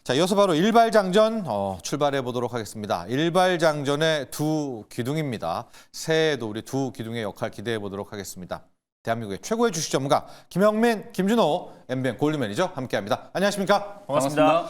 자, 이어서 바로 일발장전 출발해 보도록 하겠습니다. 일발장전의 두 기둥입니다. 새해에도 우리 두 기둥의 역할 기대해 보도록 하겠습니다. 대한민국의 최고의 주식 전문가 김영민, 김준호, MBN 골드 매니저 함께합니다. 안녕하십니까? 반갑습니다.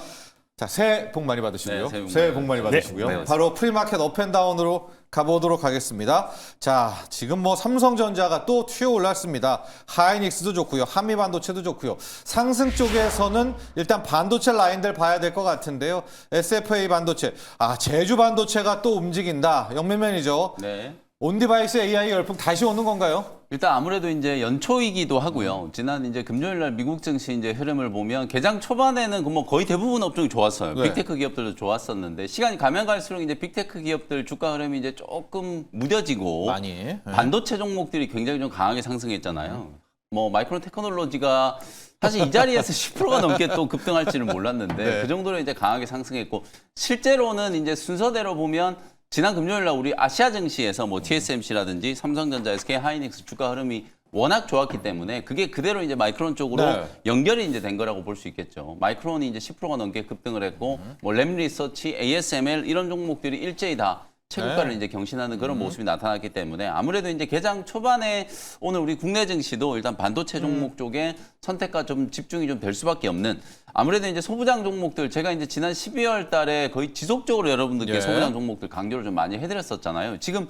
자, 새해 복 많이 받으시고요. 네, 새해 복 많이 받으시고요. 네, 바로 프리마켓 업앤다운으로 가보도록 하겠습니다. 자, 지금 삼성전자가 또 튀어 올랐습니다. 하이닉스도 좋고요. 한미반도체도 좋고요. 상승 쪽에서는 일단 반도체 라인들 봐야 될 것 같은데요. SFA 반도체, 제주 반도체가 또 움직인다. 영민 매니저, 네. 온디바이스 AI 열풍 다시 오는 건가요? 일단 아무래도 이제 연초이기도 하고요. 지난 이제 금요일 날 미국 증시 이제 흐름을 보면 개장 초반에는 거의 대부분 업종이 좋았어요. 네. 빅테크 기업들도 좋았었는데 시간이 가면 갈수록 이제 빅테크 기업들 주가 흐름이 이제 조금 무뎌지고 많이. 네. 반도체 종목들이 굉장히 좀 강하게 상승했잖아요. 마이크론 테크놀로지가 사실 이 자리에서 10%가 넘게 또 급등할지는 몰랐는데 네. 그 정도로 이제 강하게 상승했고 실제로는 이제 순서대로 보면 지난 금요일 날 우리 아시아 증시에서 TSMC라든지 삼성전자, SK 하이닉스 주가 흐름이 워낙 좋았기 때문에 그게 그대로 이제 마이크론 쪽으로 네. 연결이 이제 된 거라고 볼 수 있겠죠. 마이크론이 이제 10%가 넘게 급등을 했고 램 리서치, ASML 이런 종목들이 일제히 다 최고가를 네. 이제 경신하는 그런 모습이 나타났기 때문에 아무래도 이제 개장 초반에 오늘 우리 국내 증시도 일단 반도체 종목 쪽에 선택과 좀 집중이 좀 될 수밖에 없는 아무래도 이제 소부장 종목들 제가 이제 지난 12월 달에 거의 지속적으로 여러분들께 예. 소부장 종목들 강조를 좀 많이 해드렸었잖아요. 지금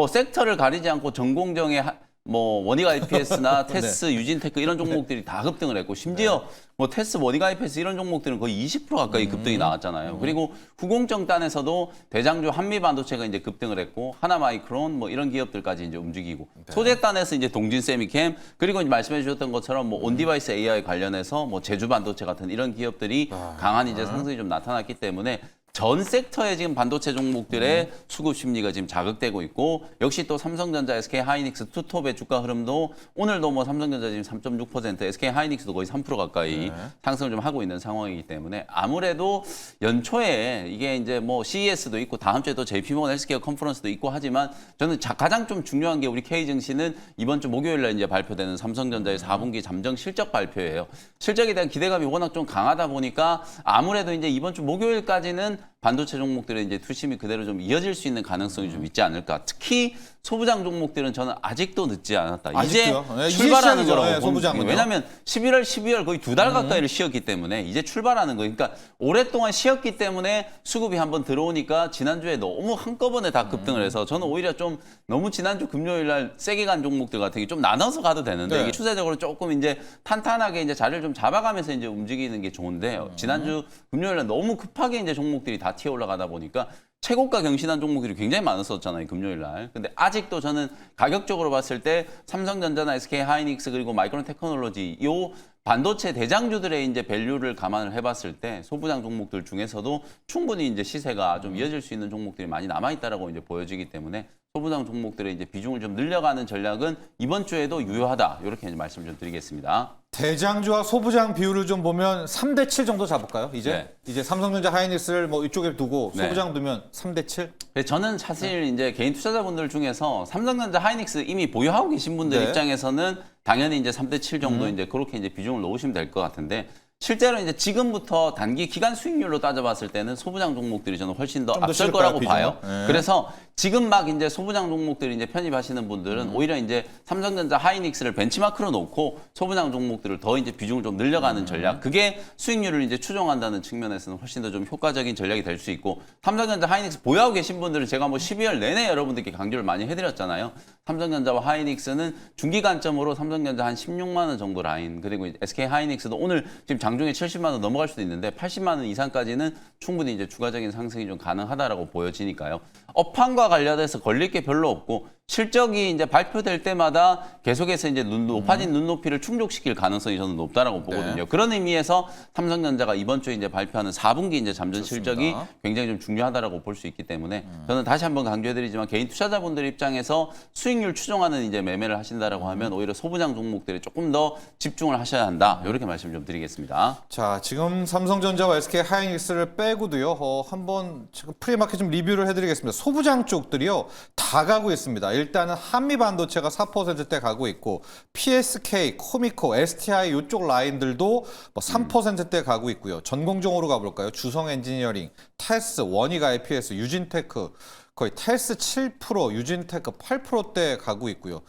섹터를 가리지 않고 전공정의 원익 IPS나 테스, 유진테크 이런 종목들이 다 급등을 했고 심지어 테스, 원익 IPS 이런 종목들은 거의 20% 가까이 급등이 나왔잖아요. 그리고 후공정 단에서도 대장주 한미반도체가 이제 급등을 했고 하나마이크론 이런 기업들까지 이제 움직이고 소재 단에서 이제 동진세미캠 그리고 이제 말씀해 주셨던 것처럼 온디바이스 AI 관련해서 제주반도체 같은 이런 기업들이 강한 이제 상승이 좀 나타났기 때문에 전 섹터의 지금 반도체 종목들의 수급 심리가 지금 자극되고 있고 역시 또 삼성전자, SK 하이닉스 투톱의 주가 흐름도 오늘도 삼성전자 지금 3.6%, SK 하이닉스도 거의 3% 가까이 상승을 좀 하고 있는 상황이기 때문에 아무래도 연초에 이게 이제 CES도 있고 다음 주에 또 JP모건 헬스케어 컨퍼런스도 있고 하지만 저는 가장 좀 중요한 게 우리 K증시는 이번 주 목요일 날 이제 발표되는 삼성전자의 4분기 잠정 실적 발표예요. 실적에 대한 기대감이 워낙 좀 강하다 보니까 아무래도 이제 이번 주 목요일까지는 반도체 종목들의 이제 투심이 그대로 좀 이어질 수 있는 가능성이 좀 있지 않을까. 특히 소부장 종목들은 저는 아직도 늦지 않았다. 아직도요? 이제 네, 출발하는 이제 거라고 소부장은요? 왜냐하면 11월, 12월 거의 2달 가까이를 쉬었기 때문에 이제 출발하는 거예요. 그러니까 오랫동안 쉬었기 때문에 수급이 한번 들어오니까 지난주에 너무 한꺼번에 다 급등을 해서 저는 오히려 좀 너무 지난주 금요일 날 세게 간 종목들 같은 게 좀 나눠서 가도 되는데 네. 이게 추세적으로 조금 이제 탄탄하게 이제 자리를 좀 잡아가면서 이제 움직이는 게 좋은데 지난주 금요일 날 너무 급하게 이제 종목들이 다 튀어 올라가다 보니까 최고가 경신한 종목들이 굉장히 많았었잖아요, 금요일 날. 근데 아직도 저는 가격적으로 봤을 때 삼성전자나 SK 하이닉스 그리고 마이크론 테크놀로지 요 반도체 대장주들의 이제 밸류를 감안을 해봤을 때 소부장 종목들 중에서도 충분히 이제 시세가 좀 이어질 수 있는 종목들이 많이 남아있다라고 이제 보여지기 때문에 소부장 종목들의 이제 비중을 좀 늘려가는 전략은 이번 주에도 유효하다. 이렇게 이제 말씀 좀 드리겠습니다. 대장주와 소부장 비율을 좀 보면 3대 7 정도 잡을까요? 이제 삼성전자 하이닉스를 이쪽에 두고 소부장 두면 3대 7? 저는 사실 이제 개인 투자자분들 중에서 삼성전자 하이닉스 이미 보유하고 계신 분들 네. 입장에서는 당연히 이제 3대 7 정도 이제 그렇게 이제 비중을 놓으시면 될 것 같은데 실제로 이제 지금부터 단기 기간 수익률로 따져봤을 때는 소부장 종목들이 저는 훨씬 더 좀더 앞설 실까요, 거라고 비중은? 봐요. 네. 그래서 지금 막 이제 소부장 종목들이 이제 편입하시는 분들은 오히려 이제 삼성전자 하이닉스를 벤치마크로 놓고 소부장 종목들을 더 이제 비중을 좀 늘려가는 전략. 그게 수익률을 이제 추종한다는 측면에서는 훨씬 더 좀 효과적인 전략이 될 수 있고 삼성전자 하이닉스 보유하고 계신 분들은 제가 12월 내내 여러분들께 강조를 많이 해드렸잖아요. 삼성전자와 하이닉스는 중기 관점으로 삼성전자 한 16만 원 정도 라인 그리고 SK 하이닉스도 오늘 지금 장중에 70만 원 넘어갈 수도 있는데 80만 원 이상까지는 충분히 이제 추가적인 상승이 좀 가능하다라고 보여지니까요. 업황과 관련해서 걸릴 게 별로 없고 실적이 이제 발표될 때마다 계속해서 이제 높아진 눈높이를 충족시킬 가능성이 저는 높다라고 보거든요. 네. 그런 의미에서 삼성전자가 이번 주에 이제 발표하는 4분기 이제 잠전 좋습니다. 실적이 굉장히 좀 중요하다라고 볼 수 있기 때문에 저는 다시 한번 강조해드리지만 개인 투자자분들 입장에서 수익률 추종하는 이제 매매를 하신다라고 하면 오히려 소부장 종목들에 조금 더 집중을 하셔야 한다. 이렇게 말씀 좀 드리겠습니다. 자, 지금 삼성전자와 SK 하이닉스를 빼고도요. 한번 지금 프리마켓 좀 리뷰를 해드리겠습니다. 소부장 쪽들이요 다 가고 있습니다. 일단은 한미 반도체가 4%대 가고 있고 PSK, 코미코, STI 이쪽 라인들도 뭐 3%대 가고 있고요. 전공종으로 가볼까요? 주성 엔지니어링, 테스, 원익 IPS, 유진테크 거의 테스 7%, 유진테크 8%대 가고 있고요.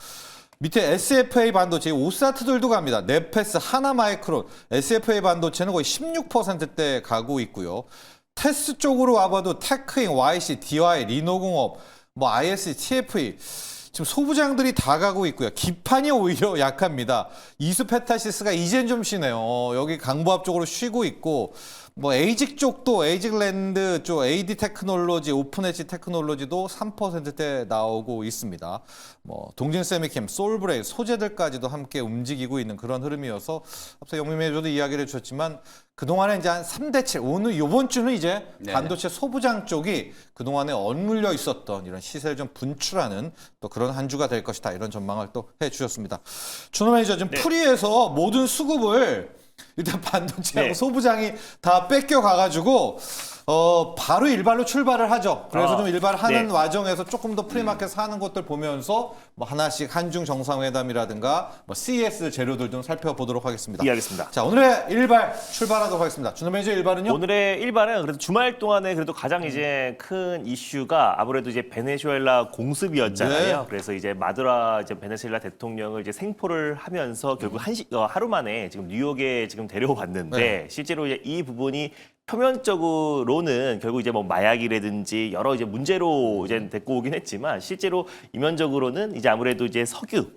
밑에 SFA 반도체, 오사트들도 갑니다. 네페스, 하나마이크론, SFA 반도체는 거의 16%대 가고 있고요. 테스 쪽으로 와봐도 테크인, YC, DY, 리노공업, 뭐 ISC, TFE 지금 소부장들이 다 가고 있고요. 기판이 오히려 약합니다. 이수페타시스가 이젠 좀 쉬네요. 여기 강보합 쪽으로 쉬고 있고 뭐 에이직 쪽도 에이직랜드 쪽 AD 테크놀로지, 오픈엣지 테크놀로지도 3%대 나오고 있습니다. 뭐 동진세미캠, 솔브레이, 소재들까지도 함께 움직이고 있는 그런 흐름이어서 앞서 영민매조도 이야기를 해주셨지만 그동안에 이제 한 3대7 오늘 이번 주는 이제 반도체 소부장 쪽이 그동안에 엇눌려 있었던 이런 시세를 좀 분출하는 또 그런 한 주가 될 것이다 이런 전망을 또 해주셨습니다. 준호 매니저 지금 풀이에서 모든 수급을 일단 반도체하고 소부장이 다 뺏겨 가가지고 바로 일발로 출발을 하죠. 그래서 좀 일발하는 와정에서 조금 더 프리마켓 사는 것들 보면서 뭐 하나씩 한중 정상회담이라든가 뭐 CES 재료들 좀 살펴보도록 하겠습니다. 이해하겠습니다. 자, 오늘의 일발 출발하도록 하겠습니다. 준호 매니저 일발은요? 오늘의 일발은 그래도 주말 동안에 그래도 가장 이제 큰 이슈가 아무래도 이제 베네수엘라 공습이었잖아요. 네. 그래서 이제 마두라 이제 베네수엘라 대통령을 이제 생포를 하면서 결국 하루 만에 지금 뉴욕에 지금 데려왔는데 실제로 이제 이 부분이 표면적으로는 결국 이제 뭐 마약이라든지 여러 이제 문제로 이제 데리고 오긴 했지만 실제로 이면적으로는 이제 아무래도 이제 석유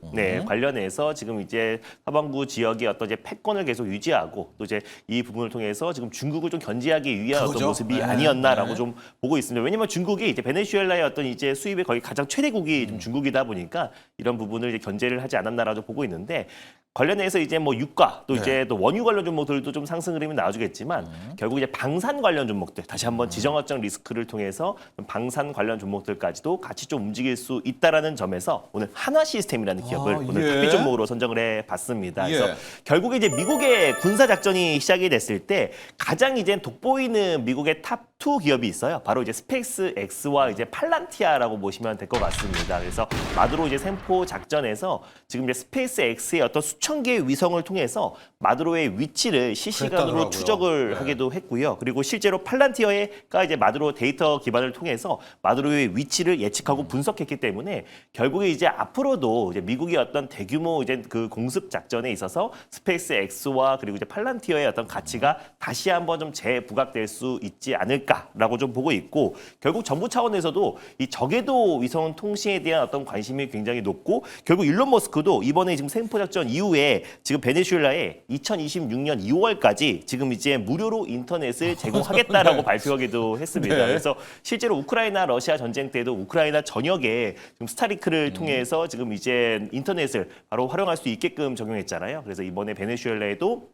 관련해서 지금 이제 서반부 지역의 어떤 이제 패권을 계속 유지하고 또 이제 이 부분을 통해서 지금 중국을 좀 견제하기 위한 어떤 모습이 아니었나라고 좀 보고 있습니다. 왜냐면 중국이 이제 베네수엘라의 어떤 이제 수입의 거의 가장 최대국이 좀 중국이다 보니까 이런 부분을 이제 견제를 하지 않았나라고 보고 있는데 관련해서 이제 뭐 유가 또 이제 또 원유 관련 종목들도 좀 상승 흐름이 나와주겠지만 결국 이제 방산 관련 종목들 다시 한번 지정학적 리스크를 통해서 방산 관련 종목들까지도 같이 좀 움직일 수 있다라는 점에서 오늘 하나 시스템이라는 기업을 오늘 특별 종목으로 선정을 해봤습니다. 그래서 결국에 이제 미국의 군사 작전이 시작이 됐을 때 가장 이제 돋보이는 미국의 탑 2 기업이 있어요. 바로 이제 스페이스 X와 이제 팔란티아라고 보시면 될 것 같습니다. 그래서 마두로 이제 생포 작전에서 지금 이제 스페이스 X의 어떤 수천 개의 위성을 통해서 마두로의 위치를 실시간으로 추적을 하기도 했고요. 그리고 실제로 팔란티아가 이제 마두로 데이터 기반을 통해서 마두로의 위치를 예측하고 분석했기 때문에 결국에 이제 앞으로도 이제 미국의 어떤 대규모 이제 그 공습 작전에 있어서 스페이스 X와 그리고 이제 팔란티아의 어떤 가치가 다시 한번 좀 재부각될 수 있지 않을까라고 좀 보고 있고 결국 정부 차원에서도 이 저궤도 위성 통신에 대한 어떤 관심이 굉장히 높고 결국 일론 머스크도 이번에 지금 생포 작전 이후에 지금 베네수엘라에 2026년 2월까지 지금 이제 무료로 인터넷을 제공하겠다라고 발표하기도 했습니다. 그래서 실제로 우크라이나 러시아 전쟁 때도 우크라이나 전역에 지금 스타링크를 통해서 지금 이제 인터넷을 바로 활용할 수 있게끔 적용했잖아요. 그래서 이번에 베네수엘라에도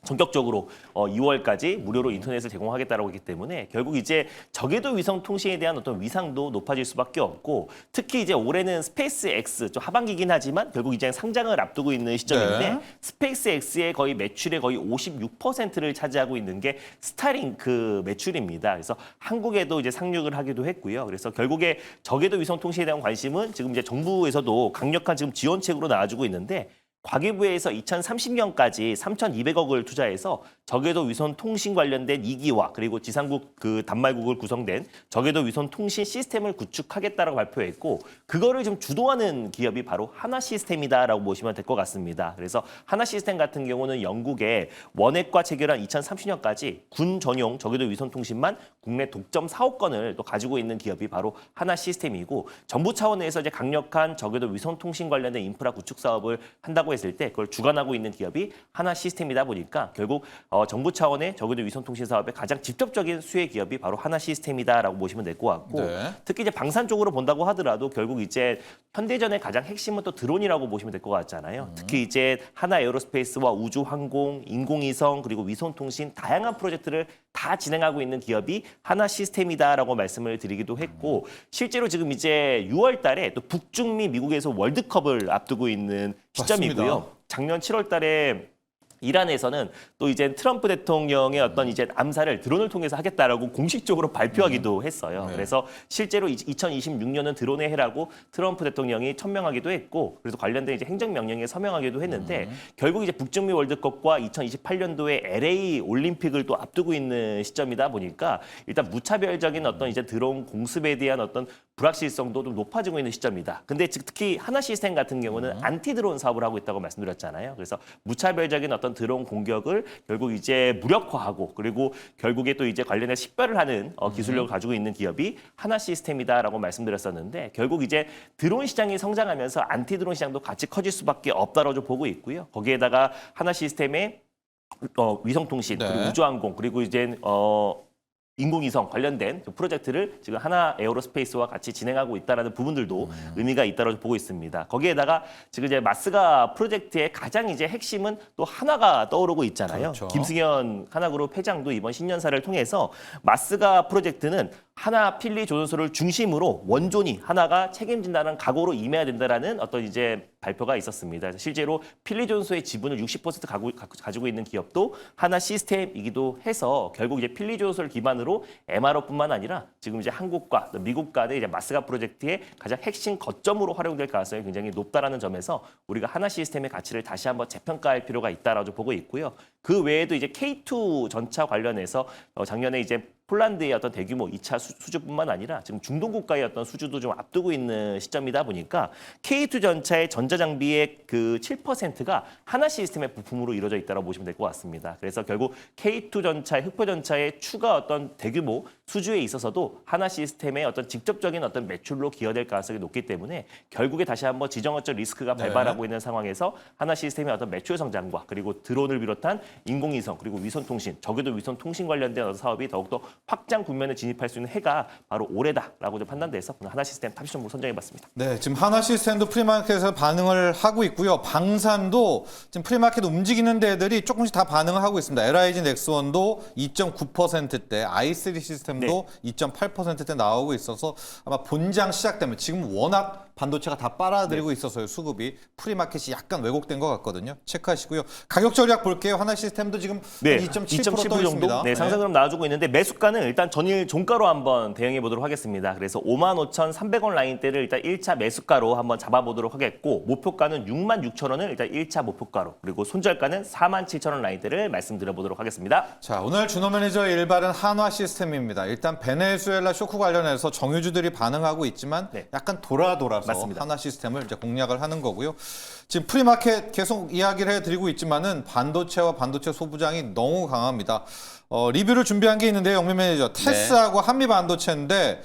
전격적으로 2월까지 무료로 인터넷을 제공하겠다라고 했기 때문에 결국 이제 저궤도 위성 통신에 대한 어떤 위상도 높아질 수밖에 없고 특히 이제 올해는 스페이스 X 좀 하반기긴 하지만 결국 이제 상장을 앞두고 있는 시점인데 스페이스 X의 거의 매출의 거의 56%를 차지하고 있는 게 스타링크 매출입니다. 그래서 한국에도 이제 상륙을 하기도 했고요. 그래서 결국에 저궤도 위성 통신에 대한 관심은 지금 이제 정부에서도 강력한 지금 지원책으로 나와주고 있는데 과기부에서 2030년까지 3,200억을 투자해서 저궤도 위성 통신 관련된 2기와 그리고 지상국 그 단말국을 구성된 저궤도 위성 통신 시스템을 구축하겠다라고 발표했고 그거를 좀 주도하는 기업이 바로 하나 시스템이다라고 보시면 될 것 같습니다. 그래서 하나 시스템 같은 경우는 영국의 원액과 체결한 2030년까지 군 전용 저궤도 위성 통신만 국내 독점 사업권을 또 가지고 있는 기업이 바로 하나 시스템이고 정부 차원에서 이제 강력한 저궤도 위성 통신 관련된 인프라 구축 사업을 한다고 했을 때 그걸 주관하고 있는 기업이 하나 시스템이다 보니까 결국 정부 차원의 저궤도 위성 통신 사업의 가장 직접적인 수혜 기업이 바로 하나 시스템이다라고 보시면 될 것 같고 특히 이제 방산 쪽으로 본다고 하더라도 결국 이제 현대전의 가장 핵심은 또 드론이라고 보시면 될 것 같잖아요. 특히 이제 하나 에어로스페이스와 우주 항공, 인공위성 그리고 위성 통신 다양한 프로젝트를 다 진행하고 있는 기업이 하나 시스템이다라고 말씀을 드리기도 했고 실제로 지금 이제 6월 달에 또 북중미 미국에서 월드컵을 앞두고 있는 시점이고요. 작년 7월 달에 이란에서는 또 이제 트럼프 대통령의 어떤 이제 암살을 드론을 통해서 하겠다라고 공식적으로 발표하기도 했어요. 네. 그래서 실제로 2026년은 드론의 해라고 트럼프 대통령이 천명하기도 했고, 그래서 관련된 이제 행정명령에 서명하기도 했는데 결국 이제 북중미 월드컵과 2028년도에 LA 올림픽을 또 앞두고 있는 시점이다 보니까 일단 무차별적인 어떤 이제 드론 공습에 대한 어떤 불확실성도 좀 높아지고 있는 시점이다. 근데 특히 하나 시스템 같은 경우는 안티 드론 사업을 하고 있다고 말씀드렸잖아요. 그래서 무차별적인 어떤 드론 공격을 결국 이제 무력화하고, 그리고 결국에 또 이제 관련해 식별을 하는 기술력을 가지고 있는 기업이 하나 시스템이다라고 말씀드렸었는데, 결국 이제 드론 시장이 성장하면서 안티 드론 시장도 같이 커질 수밖에 없다라고 좀 보고 있고요. 거기에다가 하나 시스템의 위성통신, 네. 그리고 우주항공, 그리고 이제 인공위성 관련된 프로젝트를 지금 하나 에어로스페이스와 같이 진행하고 있다라는 부분들도 의미가 있다고 보고 있습니다. 거기에다가 지금 이제 마스가 프로젝트의 가장 이제 핵심은 또 하나가 떠오르고 있잖아요. 그렇죠. 김승현 하나그룹 회장도 이번 신년사를 통해서 마스가 프로젝트는 하나 필리 조선소를 중심으로 원존이 하나가 책임진다는 각오로 임해야 된다라는 어떤 이제 발표가 있었습니다. 그래서 실제로 필리 조선소의 지분을 60% 가지고 있는 기업도 하나 시스템이기도 해서 결국 이제 필리 조선소를 기반으로 MRO뿐만 아니라 지금 이제 한국과 미국 간의 이제 마스가 프로젝트의 가장 핵심 거점으로 활용될 가능성이 굉장히 높다라는 점에서 우리가 하나 시스템의 가치를 다시 한번 재평가할 필요가 있다라고 보고 있고요. 그 외에도 이제 K2 전차 관련해서 작년에 이제 폴란드의 어떤 대규모 2차 수주뿐만 아니라 지금 중동 국가의 어떤 수주도 좀 앞두고 있는 시점이다 보니까 K2 전차의 전자장비의 그 7%가 하나 시스템의 부품으로 이루어져 있다고 보시면 될 것 같습니다. 그래서 결국 K2 전차의 흑표 전차의 추가 어떤 대규모 수주에 있어서도 하나 시스템의 어떤 직접적인 어떤 매출로 기여될 가능성이 높기 때문에 결국에 다시 한번 지정학적 리스크가 발발하고 있는 상황에서 하나 시스템의 어떤 매출 성장과 그리고 드론을 비롯한 인공위성 그리고 위성통신, 적어도 위성통신 관련된 어떤 사업이 더욱더 확장 국면에 진입할 수 있는 해가 바로 올해다라고 좀 판단돼서 하나 시스템 탑 시점으로 선정해봤습니다. 네, 지금 하나 시스템도 프리마켓에서 반응을 하고 있고요. 방산도 지금 프리마켓 움직이는 데들이 조금씩 다 반응을 하고 있습니다. LIG 넥스원도 2.9%대, i3 시스템도 2.8%대 나오고 있어서 아마 본장 시작되면 지금 워낙 반도체가 다 빨아들이고 있어서요. 수급이 프리마켓이 약간 왜곡된 것 같거든요. 체크하시고요. 가격 전략 볼게요. 하나 시스템도 지금 2.7% 떠 있습니다. 네, 상승으로 나와주고 있는데 매수가는 일단 전일 종가로 한번 대응해 보도록 하겠습니다. 그래서 55,300원 라인대를 일단 1차 매수가로 한번 잡아보도록 하겠고, 목표가는 66,000원을 일단 1차 목표가로, 그리고 손절가는 47,000원 라인대를 말씀드려 보도록 하겠습니다. 자, 오늘 준호 매니저의 일발은 한화 시스템입니다. 일단 베네수엘라 쇼크 관련해서 정유주들이 반응하고 있지만 약간 돌아서 맞습니다. 한화 시스템을 이제 공략을 하는 거고요. 지금 프리마켓 계속 이야기를 해드리고 있지만은 반도체와 반도체 소부장이 너무 강합니다. 리뷰를 준비한 게 있는데요, 영민 매니저. 테스하고 한미 반도체인데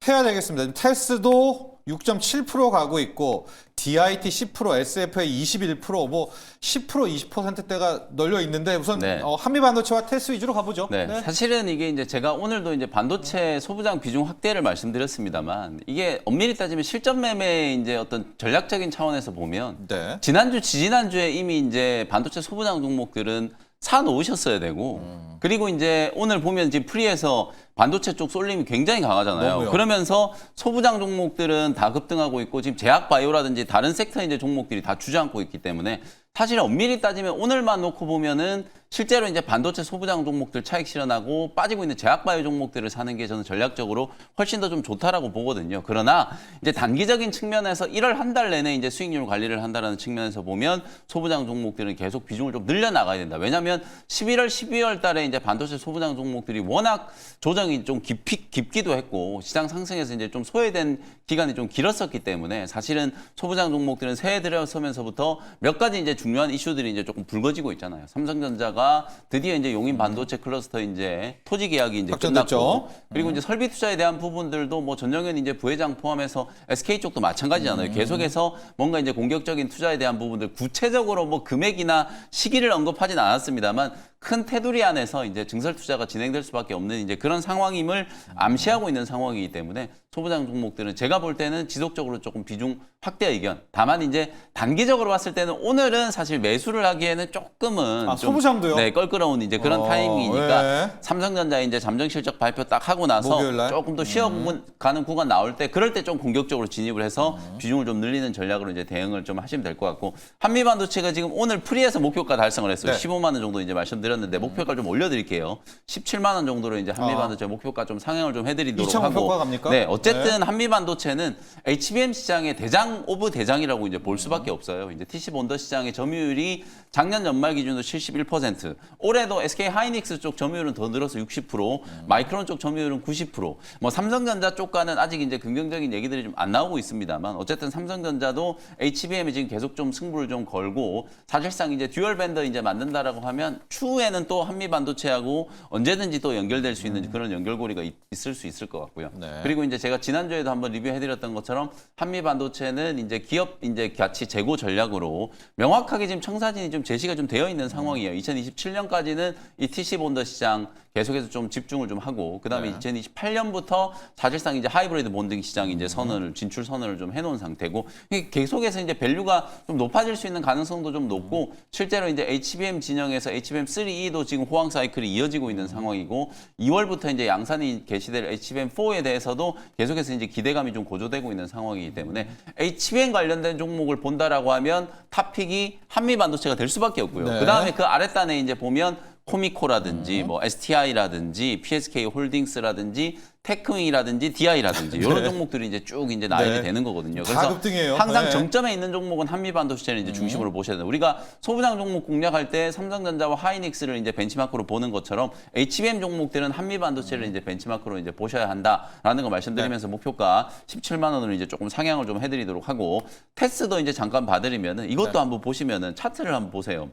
해야 되겠습니다. 테스도 6.7% 가고 있고 DIT 10%, SFA 21%, 뭐 10%, 20%대가 널려 있는데 우선 한미 반도체와 테스 위주로 가보죠. 네, 사실은 이게 이제 제가 오늘도 이제 반도체 소부장 비중 확대를 말씀드렸습니다만, 이게 엄밀히 따지면 실전 매매 이제 어떤 전략적인 차원에서 보면 지난주, 지지난주에 이미 이제 반도체 소부장 종목들은 사 놓으셨어야 되고, 그리고 이제 오늘 보면 지금 프리에서 반도체 쪽 쏠림이 굉장히 강하잖아요. 너무요. 그러면서 소부장 종목들은 다 급등하고 있고, 지금 제약바이오라든지 다른 섹터 이제 종목들이 다 주저앉고 있기 때문에 사실 엄밀히 따지면 오늘만 놓고 보면은 실제로 이제 반도체 소부장 종목들 차익 실현하고 빠지고 있는 제약바이오 종목들을 사는 게 저는 전략적으로 훨씬 더 좀 좋다라고 보거든요. 그러나 이제 단기적인 측면에서 1월 한 달 내내 이제 수익률 관리를 한다는 측면에서 보면 소부장 종목들은 계속 비중을 좀 늘려 나가야 된다. 왜냐하면 11월, 12월 달에 이제 반도체 소부장 종목들이 워낙 조정이 좀 깊기도 했고 시장 상승에서 이제 좀 소외된 기간이 좀 길었었기 때문에 사실은 소부장 종목들은 새해 들어서면서부터 몇 가지 이제 중요한 이슈들이 이제 조금 불거지고 있잖아요. 삼성전자가 드디어 이제 용인 반도체 클러스터 이제 토지 계약이 이제 끝났고, 그리고 이제 설비 투자에 대한 부분들도 뭐 전정현 이제 부회장 포함해서 SK 쪽도 마찬가지잖아요. 계속해서 뭔가 이제 공격적인 투자에 대한 부분들 구체적으로 뭐 금액이나 시기를 언급하진 않았습니다만 큰 테두리 안에서 이제 증설 투자가 진행될 수밖에 없는 이제 그런 상황임을 암시하고 있는 상황이기 때문에 소부장 종목들은 제가 볼 때는 지속적으로 조금 비중 확대 의견. 다만 이제 단기적으로 봤을 때는 오늘은 사실 매수를 하기에는 조금은 좀 소부장도요? 네, 껄끄러운 이제 그런 타이밍이니까 예. 삼성전자 이제 잠정 실적 발표 딱 하고 나서 목요일날? 조금 더 쉬어가는 구간 나올 때 그럴 때 좀 공격적으로 진입을 해서 비중을 좀 늘리는 전략으로 이제 대응을 좀 하시면 될 것 같고 한미반도체가 지금 오늘 프리에서 목표가 달성을 했어요. 네. 15만 원 정도 이제 말씀드렸는데 목표가 좀 올려드릴게요. 17만 원 정도로 이제 한미반도체 목표가 좀 상향을 좀 해드리도록 2,000원 하고. 효과 갑니까? 네, 어쨌든 한미반도체는 HBM 시장의 대장 오브 대장이라고 이제 볼 수밖에 없어요. 이제 TC 본더 시장의 점유율이 작년 연말 기준으로 71%, 올해도 SK 하이닉스 쪽 점유율은 더 늘어서 60%, 마이크론 쪽 점유율은 90%. 뭐 삼성전자 쪽과는 아직 이제 긍정적인 얘기들이 좀 안 나오고 있습니다만 어쨌든 삼성전자도 HBM에 지금 계속 좀 승부를 좀 걸고 사실상 이제 듀얼 밴더 이제 만든다라고 하면 추후에는 또 한미반도체하고 언제든지 또 연결될 수 있는 그런 연결고리가 있을 수 있을 것 같고요. 네. 그리고 이제 제가 지난주에도 한번 리뷰해드렸던 것처럼 한미반도체는 이제 기업 이제 가치 재고 전략으로 명확하게 지금 청사진이 좀 제시가 좀 되어 있는 상황이에요. 2027년까지는 이 TC 본더 시장 계속해서 좀 집중을 좀 하고 그다음에 2028년부터 사실상 이제 하이브리드 본딩 시장 이제 선언을 진출 선언을 좀 해놓은 상태고 이게 계속해서 이제 밸류가 좀 높아질 수 있는 가능성도 좀 높고 실제로 이제 HBM 진영에서 HBM3E도 지금 호황 사이클이 이어지고 있는 상황이고 2월부터 이제 양산이 개시될 HBM4에 대해서도 계속해서 이제 기대감이 좀 고조되고 있는 상황이기 때문에 HBM 관련된 종목을 본다라고 하면 탑픽이 한미반도체가 될 수밖에 없고요. 네. 그다음에 그 아랫단에 이제 보면 코미코라든지 뭐 STI라든지 PSK 홀딩스라든지 테크윙이라든지 DI라든지 이런 종목들이 이제 쭉 이제 나열이 네. 되는 거거든요. 다 그래서 급등해요. 항상 네. 정점에 있는 종목은 한미반도체를 이제 중심으로 보셔야 돼요. 우리가 소부장 종목 공략할 때 삼성전자와 하이닉스를 이제 벤치마크로 보는 것처럼 HBM 종목들은 한미반도체를 이제 벤치마크로 이제 보셔야 한다라는 거 말씀드리면서 목표가 17만 원으로 이제 조금 상향을 좀 해드리도록 하고 테스도 이제 잠깐 봐드리면은 이것도 한번 보시면은 차트를 한번 보세요.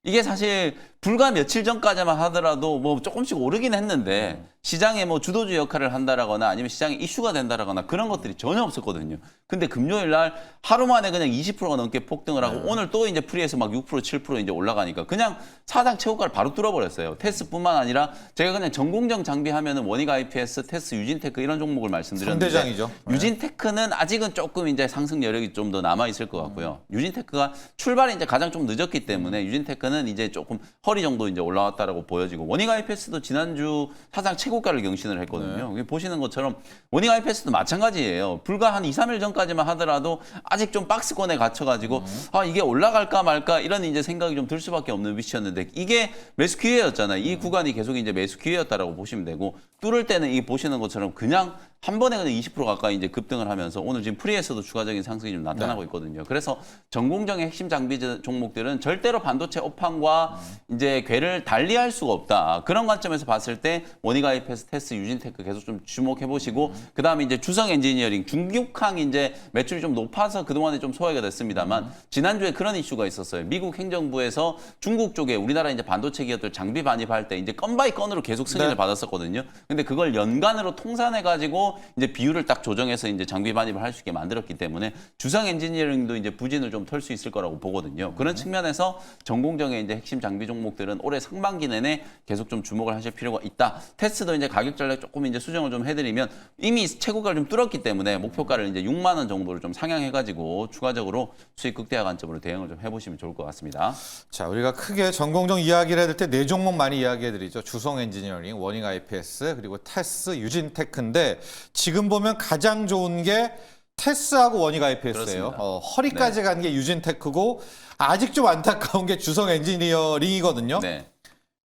이게 사실 불과 며칠 전까지만 하더라도 뭐 조금씩 오르긴 했는데 시장에 뭐 주도주 역할을 한다라거나 아니면 시장에 이슈가 된다라거나 그런 것들이 전혀 없었거든요. 근데 금요일 날 하루 만에 그냥 20%가 넘게 폭등을 하고 오늘 또 이제 프리에서 막 6% 7% 이제 올라가니까 그냥 사상 최고가를 바로 뚫어버렸어요. 테스뿐만 아니라 제가 그냥 전공정 장비하면은 원익 IPS, 테스, 유진테크 이런 종목을 말씀드렸는데 상대장이죠. 네. 유진테크는 아직은 조금 이제 상승 여력이 좀 더 남아 있을 것 같고요. 유진테크가 출발이 이제 가장 좀 늦었기 때문에 유진테크는 이제 조금 허리 정도 이제 올라왔다라고 보여지고 원익 IPS도 지난주 사상 최고가를 경신을 했거든요. 네. 보시는 것처럼 원익 IPS도 마찬가지예요. 불과 한 2, 3일 전까지만 하더라도 아직 좀 박스권에 갇혀가지고 아 이게 올라갈까 말까 이런 이제 생각이 좀 들 수밖에 없는 위치였는데 이게 매수 기회였잖아요. 이 구간이 계속 이제 매수 기회였다라고 보시면 되고 뚫을 때는 이 보시는 것처럼 그냥 한 번에 그냥 20% 가까이 이제 급등을 하면서 오늘 지금 프리에서도 추가적인 상승이 좀 나타나고 있거든요. 그래서 전공정의 핵심 장비 종목들은 절대로 반도체 업황과 이제 궤를 달리할 수가 없다. 그런 관점에서 봤을 때 원익 IPS, 테스, 유진테크 계속 좀 주목해 보시고 그다음에 이제 주성 엔지니어링 중국항 이제 매출이 좀 높아서 그동안에 좀 소화가 됐습니다만 지난주에 그런 이슈가 있었어요. 미국 행정부에서 중국 쪽에 우리나라 이제 반도체 기업들 장비 반입할 때 이제 건 바이 건으로 계속 승인을 네. 받았었거든요. 근데 그걸 연간으로 통산해 가지고 이제 비율을 딱 조정해서 이제 장비 반입을 할 수 있게 만들었기 때문에 주성 엔지니어링도 이제 부진을 좀 털 수 있을 거라고 보거든요. 그런 측면에서 전공정의 이제 핵심 장비 종목들은 올해 상반기 내내 계속 좀 주목을 하실 필요가 있다. 테스도 이제 가격 전략 조금 이제 수정을 좀 해드리면 이미 최고가를 좀 뚫었기 때문에 목표가를 이제 6만 원 정도를 좀 상향해가지고 추가적으로 수익 극대화 관점으로 대응을 좀 해보시면 좋을 것 같습니다. 자, 우리가 크게 전공정 이야기를 해야 될 때 네 종목 많이 이야기해드리죠. 주성 엔지니어링, 원익 IPS, 그리고 테스, 유진테크인데 지금 보면 가장 좋은 게 테스하고 원익 IPS예요. 그렇습니다. 허리까지 간 게 유진테크고 아직 좀 안타까운 게 주성 엔지니어링이거든요. 네.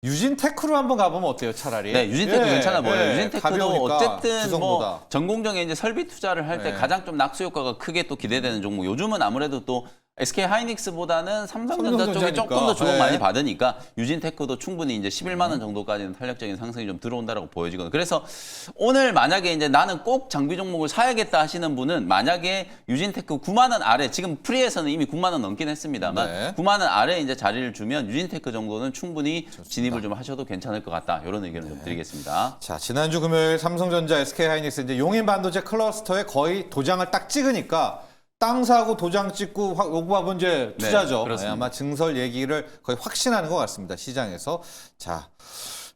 유진테크로 한번 가보면 어때요, 차라리? 네, 유진테크 괜찮아 보여요. 유진테크도 가벼우니까, 어쨌든 주성보다. 뭐 전공정에 이제 설비 투자를 할 때 네. 가장 좀 낙수 효과가 크게 또 기대되는 종목. 요즘은 아무래도 또 SK 하이닉스보다는 삼성전자 쪽에 삼성전자니까. 조금 더 주목 네. 많이 받으니까 유진테크도 충분히 이제 11만 원 정도까지는 탄력적인 상승이 좀 들어온다라고 보여지거든요. 그래서 오늘 만약에 이제 나는 꼭 장비 종목을 사야겠다 하시는 분은 만약에 유진테크 9만 원 아래 지금 프리에서는 이미 9만 원 넘긴 했습니다만 네. 9만 원 아래 이제 자리를 주면 유진테크 정도는 충분히 진입을 좀 하셔도 괜찮을 것 같다. 이런 의견을 좀 드리겠습니다. 자, 지난주 금요일 삼성전자, SK 하이닉스 이제 용인 반도체 클러스터에 거의 도장을 딱 찍으니까 땅 사고 도장 찍고 요구하면 이제 네, 투자죠. 그렇습니다. 아마 증설 얘기를 거의 확신하는 것 같습니다. 시장에서. 자.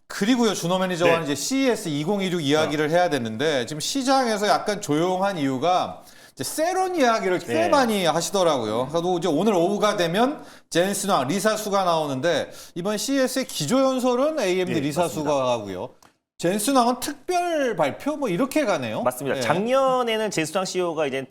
그리고요, 준호 매니저와는 네. 이제 CES 2026 이야기를 해야 되는데 지금 시장에서 약간 조용한 이유가 이제 세론 이야기를 꽤 네. 많이 하시더라고요. 그래도 이제 오늘 오후가 되면 젠슨왕, 리사수가 나오는데 이번 CES의 기조연설은 AMD 네, 리사수가 하고요. 젠슨왕은 특별 발표 뭐 이렇게 가네요. 맞습니다. 네. 작년에는 제수상 CEO가 이제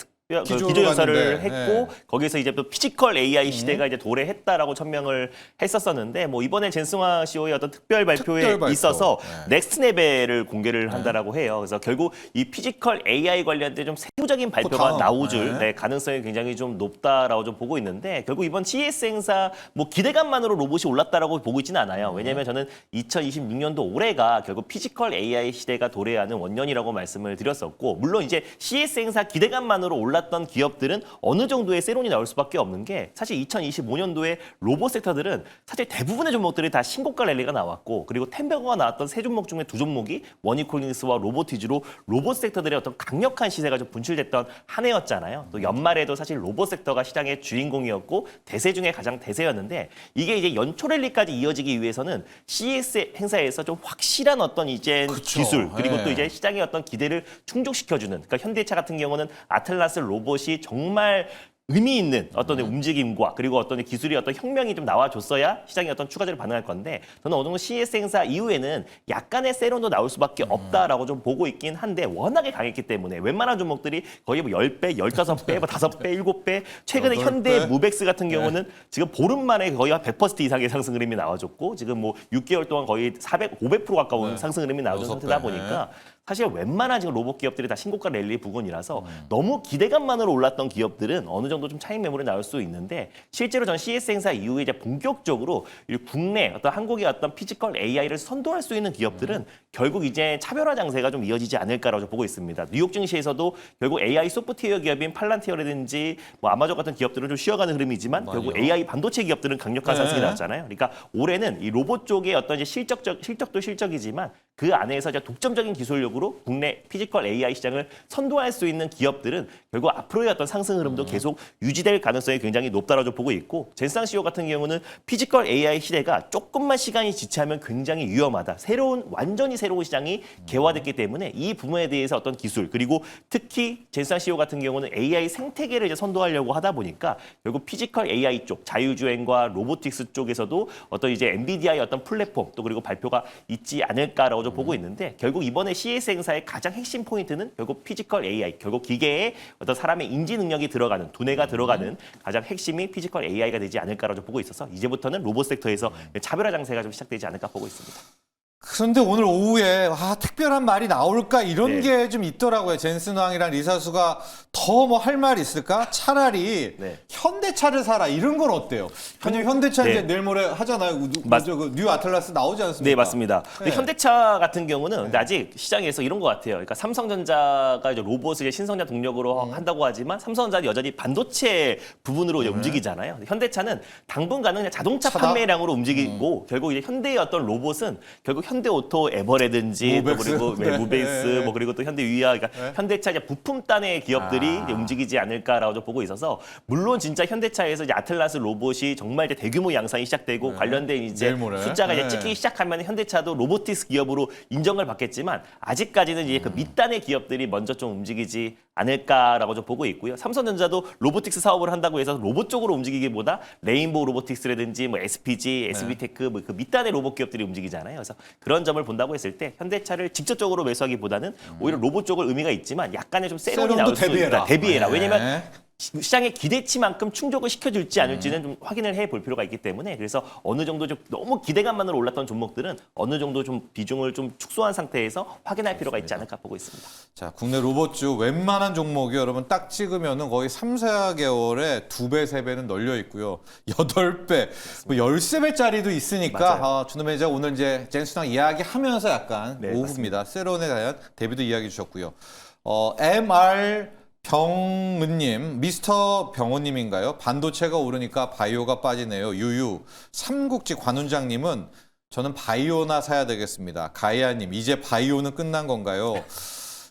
기조로 기조연설을 갔는데, 했고 네. 거기서 이제 또 피지컬 AI 시대가 이제 도래했다라고 천명을 했었었는데 뭐 이번에 젠승화 CEO의 어떤 특별 발표에 특별 발표. 있어서 네. 넥스트 레벨을 공개를 한다라고 해요. 그래서 결국 이 피지컬 AI 관련된 좀 세부적인 발표가 다음. 나오줄 네. 가능성이 굉장히 좀 높다라고 좀 보고 있는데 결국 이번 CES 행사 뭐 기대감만으로 로봇이 올랐다라고 보고 있지는 않아요. 왜냐하면 저는 2026년도 올해가 결국 피지컬 AI 시대가 도래하는 원년이라고 말씀을 드렸었고 물론 이제 CES 행사 기대감만으로 올랐던 기업들은 어느 정도의 세론이 나올 수밖에 없는 게 사실 2025년도에 로봇 섹터들은 사실 대부분의 종목들이 다 신고가 랠리가 나왔고 그리고 템베거가 나왔던 세 종목 중에 두 종목이 원이콜링스와 로보티즈로 로봇 섹터들의 어떤 강력한 시세가 좀 분출됐던 한 해였잖아요. 또 연말에도 사실 로봇 섹터가 시장의 주인공이었고 대세 중에 가장 대세였는데 이게 이제 연초 랠리까지 이어지기 위해서는 CES 행사에서 좀 확실한 어떤 이제 그쵸. 기술 그리고 네. 또 이제 시장의 어떤 기대를 충족시켜주는 그러니까 현대차 같은 경우는 아틀라스 로봇이 정말 의미 있는 어떤 움직임과 그리고 어떤 기술이 어떤 혁명이 좀 나와줬어야 시장이 어떤 추가적으로 반응할 건데 저는 어느 정도 CES 행사 이후에는 약간의 세론도 나올 수밖에 없다라고 좀 보고 있긴 한데 워낙에 강했기 때문에 웬만한 종목들이 거의 뭐 10배, 15배, 뭐 5배, 7배 최근에 8배? 현대 무벡스 같은 경우는 지금 보름 만에 거의 한 100% 이상의 상승 흐름이 나와줬고 지금 뭐 6개월 동안 거의 500% 가까운 상승 흐름이 나와준 6배. 상태다 보니까 사실 웬만한 지금 로봇 기업들이 다 신고가 랠리 부근이라서 너무 기대감만으로 올랐던 기업들은 어느 정도 좀 차익 매물이 나올 수 있는데 실제로 전 CES 행사 이후에 이제 본격적으로 이 국내 어떤 한국의 어떤 피지컬 AI를 선도할 수 있는 기업들은 결국 이제 차별화 장세가 좀 이어지지 않을까라고 보고 있습니다. 뉴욕 증시에서도 결국 AI 소프트웨어 기업인 팔란티어라든지 뭐 아마존 같은 기업들은 좀 쉬어가는 흐름이지만 결국 AI 반도체 기업들은 강력한 네. 상승이 나왔잖아요. 그러니까 올해는 이 로봇 쪽의 어떤 이제 실적도 실적이지만 그 안에서 이제 독점적인 기술력으로 국내 피지컬 AI 시장을 선도할 수 있는 기업들은 결국 앞으로의 어떤 상승 흐름도 계속 유지될 가능성이 굉장히 높다라고 보고 있고 젠상 CEO 같은 경우는 피지컬 AI 시대가 조금만 시간이 지체하면 굉장히 위험하다. 완전히 새로운 시장이 개화됐기 때문에 이 부분에 대해서 어떤 기술 그리고 특히 젠상 CEO 같은 경우는 AI 생태계를 이제 선도하려고 하다 보니까 결국 피지컬 AI 쪽 자율주행과 로보틱스 쪽에서도 어떤 이제 엔비디아의 어떤 플랫폼 또 그리고 발표가 있지 않을까라고 좀 보고 있는데 결국 이번에 CES 행사의 가장 핵심 포인트는 결국 피지컬 AI 결국 기계에 어떤 사람의 인지 능력이 들어가는 두뇌가 들어가는 가장 핵심이 피지컬 AI가 되지 않을까라고 좀 보고 있어서 이제부터는 로봇 섹터에서 차별화 장세가 좀 시작되지 않을까 보고 있습니다. 그런데 오늘 오후에 특별한 말이 나올까 이런 네. 게 좀 있더라고요. 젠슨 왕이랑 리사수가 더 뭐 할 말이 있을까? 차라리 네. 현대차를 사라 이런 건 어때요? 왜냐면 현대차 네. 이제 내일 모레 하잖아요. 그 뉴 아틀라스 나오지 않습니까? 네, 맞습니다. 근데 네. 현대차 같은 경우는 근데 아직 시장에서 이런 것 같아요. 그러니까 삼성전자가 이제 로봇을 이제 신성장 동력으로 한다고 하지만 삼성전자는 여전히 반도체 부분으로 이제 움직이잖아요. 근데 현대차는 당분간은 그냥 자동차 차다? 판매량으로 움직이고 결국 이제 현대의 어떤 로봇은 결국 현대오토 에버라든지 또 무벡스? 그리고 네. 무베이스 네. 뭐 그리고 또 현대위아 그러니까 현대차 이제 부품단의 기업들이 이제 움직이지 않을까라고 좀 보고 있어서 물론 진짜 현대차에서 이제 아틀라스 로봇이 정말 이제 대규모 양산이 시작되고 관련된 이제 내일 모레. 숫자가 이제 네. 찍기 시작하면 현대차도 로보틱스 기업으로 인정을 받겠지만 아직까지는 이제 그 밑단의 기업들이 먼저 좀 움직이지 않을까라고 좀 보고 있고요. 삼성전자도 로보틱스 사업을 한다고 해서 로봇 쪽으로 움직이기보다 레인보우 로보틱스라든지 뭐 SPG, SB테크 뭐 그 밑단의 로봇 기업들이 움직이잖아요. 그래서 그런 점을 본다고 했을 때 현대차를 직접적으로 매수하기보다는 오히려 로봇 쪽을 의미가 있지만 약간의 좀 세론이 세론도 나올 수 대비해라. 있다. 대비해라. 네. 왜냐면 시장의 기대치만큼 충족을 시켜줄지 않을지는 좀 확인을 해볼 필요가 있기 때문에 그래서 어느 정도 좀 너무 기대감만으로 올랐던 종목들은 어느 정도 좀 비중을 좀 축소한 상태에서 확인할 필요가 있지 않을까 보고 있습니다. 자, 국내 로봇주 웬만한 종목이 여러분 딱 찍으면은 거의 3, 4개월에 2배, 3배는 널려 있고요. 8배, 뭐 13배짜리도 있으니까 맞아요. 준호 매니저 오늘 이제 젠수랑 이야기하면서 약간 네, 오후입니다. 세론에 대한 대비도 이야기 주셨고요. MR 병은님, 미스터 병원님인가요? 반도체가 오르니까 바이오가 빠지네요. 유유. 삼국지 관훈장님은 저는 바이오나 사야 되겠습니다. 가이아님, 이제 바이오는 끝난 건가요?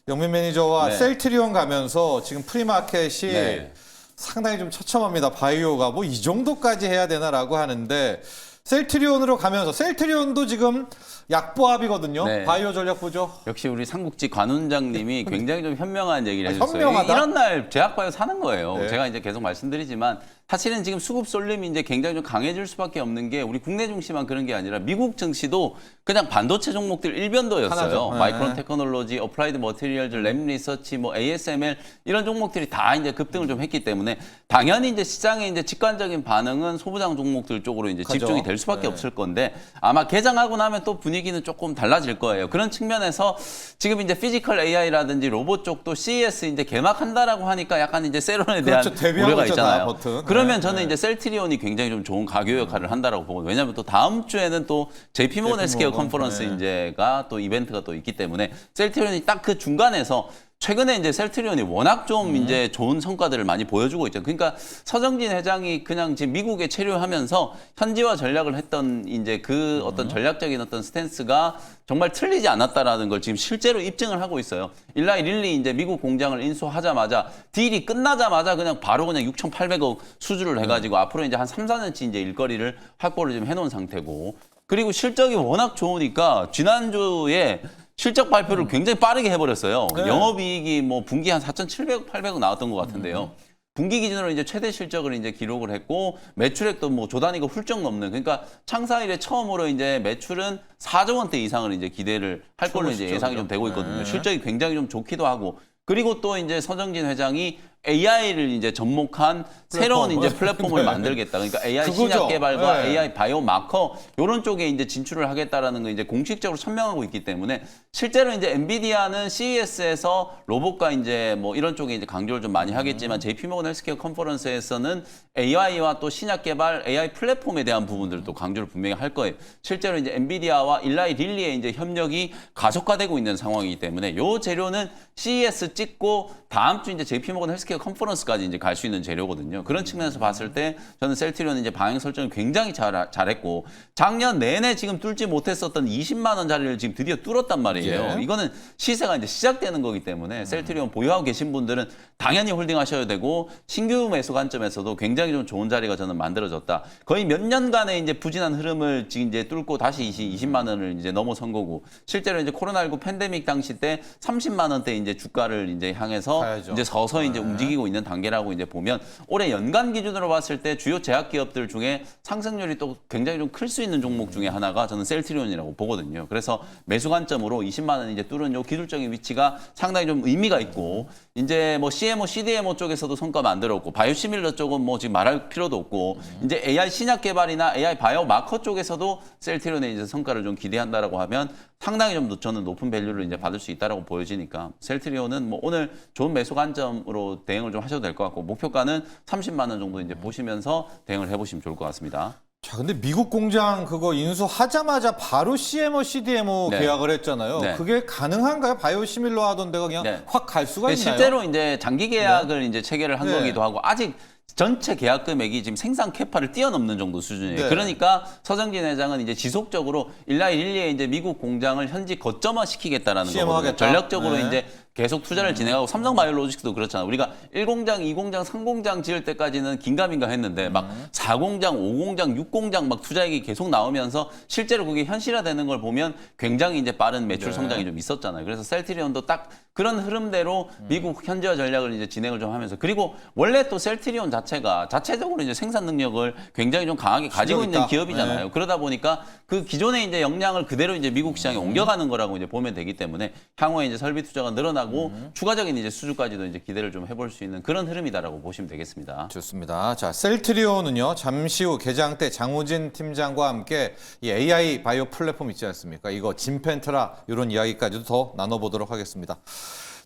영민 매니저와 네. 셀트리온 가면서 지금 프리마켓이 네. 상당히 좀 처참합니다. 바이오가 뭐 이 정도까지 해야 되나라고 하는데 셀트리온으로 가면서 셀트리온도 지금 약보합이거든요. 네. 바이오 전략부죠. 역시 우리 삼국지 관훈장님이 굉장히 좀 현명한 얘기를 해줬어요. 현명하다? 이런 날 제약바이오 사는 거예요. 네. 제가 이제 계속 말씀드리지만 사실은 지금 수급 쏠림이 이제 굉장히 좀 강해질 수밖에 없는 게 우리 국내 증시만 그런 게 아니라 미국 증시도 그냥 반도체 종목들 일변도였어요. 하나죠. 네. 마이크론 테크놀로지, 어플라이드 머티리얼즈, 램 리서치, 뭐 ASML 이런 종목들이 다 이제 급등을 좀 했기 때문에 당연히 이제 시장의 이제 직관적인 반응은 소부장 종목들 쪽으로 이제 가죠. 집중이 될 수밖에 네. 없을 건데 아마 개장하고 나면 또 분위기는 조금 달라질 거예요. 그런 측면에서 지금 이제 피지컬 AI라든지 로봇 쪽도 CES 이제 개막한다라고 하니까 약간 이제 세론에 대한 그렇죠. 대비하고 우려가 있잖아요, 있잖아요. 버튼. 그러면 네. 저는 이제 셀트리온이 굉장히 좀 좋은 가교 역할을 한다라고 보거든요. 왜냐하면 또 다음 주에는 또 JP모건 헬스케어 컨퍼런스 네. 이제가 또 이벤트가 또 있기 때문에 셀트리온이 딱 그 중간에서 최근에 이제 셀트리온이 워낙 좀 이제 좋은 성과들을 많이 보여주고 있죠. 그러니까 서정진 회장이 그냥 지금 미국에 체류하면서 현지화 전략을 했던 이제 그 어떤 전략적인 어떤 스탠스가 정말 틀리지 않았다라는 걸 지금 실제로 입증을 하고 있어요. 일라이 릴리 이제 미국 공장을 인수하자마자 딜이 끝나자마자 그냥 바로 그냥 6,800억 수주를 해가지고 앞으로 이제 한 3, 4년치 이제 일거리를 확보를 좀 해놓은 상태고 그리고 실적이 워낙 좋으니까 지난주에 실적 발표를 굉장히 빠르게 해버렸어요. 네. 영업이익이 뭐 분기 한 4,700억, 800억 나왔던 것 같은데요. 분기 기준으로 이제 최대 실적을 이제 기록을 했고 매출액도 뭐 조 단위가 훌쩍 넘는 그러니까 창사 이래 처음으로 이제 매출은 4조 원대 이상을 이제 기대를 할 걸로 이제 예상이 좀 되고 있거든요. 네. 실적이 굉장히 좀 좋기도 하고 그리고 또 이제 서정진 회장이 AI를 이제 접목한 새로운 이제 플랫폼을 네. 만들겠다. 그러니까 AI 그거죠. 신약 개발과 네. AI 바이오 마커 이런 쪽에 이제 진출을 하겠다라는 거 이제 공식적으로 천명하고 있기 때문에 실제로 이제 엔비디아는 CES에서 로봇과 이제 뭐 이런 쪽에 이제 강조를 좀 많이 하겠지만 JP모건 헬스케어 컨퍼런스에서는 AI와 또 신약 개발 AI 플랫폼에 대한 부분들도 강조를 분명히 할 거예요. 실제로 이제 엔비디아와 일라이 릴리의 이제 협력이 가속화되고 있는 상황이기 때문에 요 재료는 CES 찍고 다음 주 이제 JP모건 헬스케어 컨퍼런스까지 이제 갈 수 있는 재료거든요. 그런 측면에서 봤을 때 저는 셀트리온은 이제 방향 설정을 굉장히 잘했고 작년 내내 지금 뚫지 못했었던 20만 원 자리를 지금 드디어 뚫었단 말이에요. 예. 이거는 시세가 이제 시작되는 거기 때문에 셀트리온 보유하고 계신 분들은 당연히 홀딩하셔야 되고 신규 매수 관점에서도 굉장히 좀 좋은 자리가 저는 만들어졌다. 거의 몇 년간의 이제 부진한 흐름을 지금 이제 뚫고 다시 20만 원을 이제 넘어선 거고 실제로 이제 코로나19 팬데믹 당시 때 30만 원대 이제 주가를 이제 향해서 가야죠. 이제 서서히 이제 움직이고 있는 단계라고 이제 보면 올해 연간 기준으로 봤을 때 주요 제약 기업들 중에 상승률이 또 굉장히 좀 클 수 있는 종목 중에 하나가 저는 셀트리온이라고 보거든요. 그래서 매수 관점으로 20만 원 이제 뚫은 요 기술적인 위치가 상당히 좀 의미가 있고 이제 뭐 CMO, CDMO 쪽에서도 성과 만들었고 바이오시밀러 쪽은 뭐 지금 말할 필요도 없고 이제 AI 신약 개발이나 AI 바이오 마커 쪽에서도 셀트리온의 이제 성과를 좀 기대한다라고 하면 상당히 좀 저는 높은 밸류를 이제 받을 수 있다라고 보여지니까 셀트리온은 뭐 오늘 좋은 매수 관점으로 대응을 좀 하셔도 될 것 같고 목표가는 30만 원 정도 이제 보시면서 대응을 해보시면 좋을 것 같습니다. 자, 근데 미국 공장 그거 인수하자마자 바로 CMO, CDMO 네. 계약을 했잖아요. 네. 그게 가능한가요? 바이오시밀러 하던 데가 그냥 네. 확 갈 수가 있나요? 실제로 이제 장기 계약을 이제 체결을 한 네. 거기도 하고 아직 전체 계약 금액이 지금 생산 캐파를 뛰어넘는 정도 수준이에요. 네. 그러니까 서정진 회장은 이제 지속적으로 일라이 릴리의 이제 미국 공장을 현지 거점화 시키겠다라는 CMO 거거든요. 하겠다. 전략적으로 네. 이제 계속 투자를 진행하고 삼성바이오로직스도 그렇잖아요. 우리가 1공장, 2공장, 3공장 지을 때까지는 긴가민가 했는데 막 4공장, 5공장, 6공장 막 투자액이 계속 나오면서 실제로 그게 현실화되는 걸 보면 굉장히 이제 빠른 매출 네. 성장이 좀 있었잖아요. 그래서 셀트리온도 딱 그런 흐름대로 미국 현지화 전략을 이제 진행을 좀 하면서 그리고 원래 또 셀트리온 자체가 자체적으로 이제 생산 능력을 굉장히 좀 강하게 가지고 실력 있는 있다. 기업이잖아요. 네. 그러다 보니까 그 기존의 이제 역량을 그대로 이제 미국 시장에 옮겨가는 거라고 이제 보면 되기 때문에 향후에 이제 설비 투자가 늘어나고 추가적인 이제 수주까지도 이제 기대를 좀 해볼 수 있는 그런 흐름이다라고 보시면 되겠습니다. 좋습니다. 자, 셀트리온은요, 잠시 후 개장 때 장우진 팀장과 함께 이 AI 바이오 플랫폼 있지 않습니까? 이거 진펜트라 이런 이야기까지도 더 나눠보도록 하겠습니다.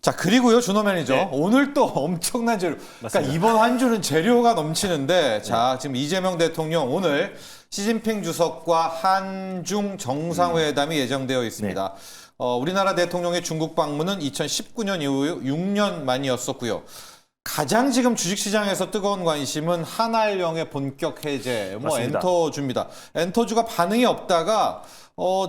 자, 그리고요, 준호 매니저. 네. 오늘 또 엄청난 재료. 그러니까 맞습니다. 이번 한 주는 재료가 넘치는데, 자, 지금 이재명 대통령 오늘 시진핑 주석과 한중 정상회담이 예정되어 있습니다. 우리나라 대통령의 중국 방문은 2019년 이후 6년 만이었었고요. 가장 지금 주식시장에서 뜨거운 관심은 한알령의 본격 해제, 뭐 맞습니다. 엔터주입니다. 엔터주가 반응이 없다가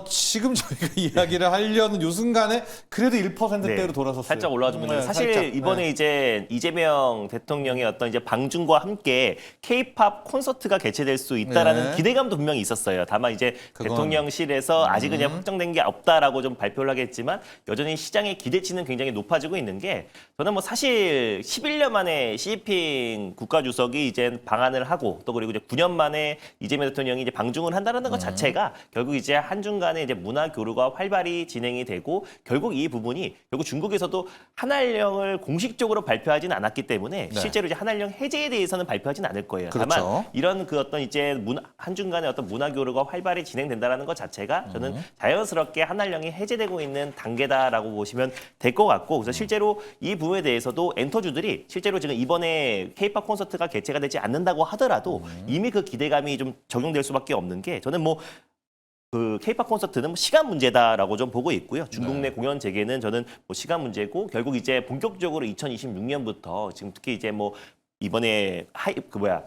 지금 저희가 이야기를 하려는 요 순간에 그래도 1%대로 돌아섰어요. 살짝 올라와준 건데 사실 살짝. 이번에 이제 이재명 대통령의 어떤 이제 방중과 함께 K-팝 콘서트가 개최될 수 있다라는 네. 기대감도 분명히 있었어요. 다만 이제 그건- 대통령실에서 아직은 그냥 확정된 게 없다라고 좀 발표를 하겠지만 여전히 시장의 기대치는 굉장히 높아지고 있는 게 저는 뭐 사실 11년 만에 시진핑 국가주석이 이제 방한을 하고 또 그리고 이제 9년 만에 이재명 대통령이 이제 방중을 한다는 것 자체가 결국 이제 한중 간의 이제 문화 교류가 활발히 진행이 되고 결국 이 부분이 결국 중국에서도 한알령을 공식적으로 발표하지는 않았기 때문에 네. 실제로 이제 한알령 해제에 대해서는 발표하지는 않을 거예요. 그렇죠. 다만 이런 그 어떤 이제 한중 간의 어떤 문화 교류가 활발히 진행된다라는 것 자체가 저는 자연스럽게 한알령이 해제되고 있는 단계다라고 보시면 될 것 같고 그래서 실제로 이 부분에 대해서도 엔터주들이 실제로 지금 이번에 K-팝 콘서트가 개최가 되지 않는다고 하더라도 이미 그 기대감이 좀 적용될 수밖에 없는 게 저는 뭐 그 K-팝 콘서트는 뭐 시간 문제다라고 좀 보고 있고요. 중국 내 공연 재개는 저는 뭐 시간 문제고 결국 이제 본격적으로 2026년부터 지금 특히 이제 뭐 이번에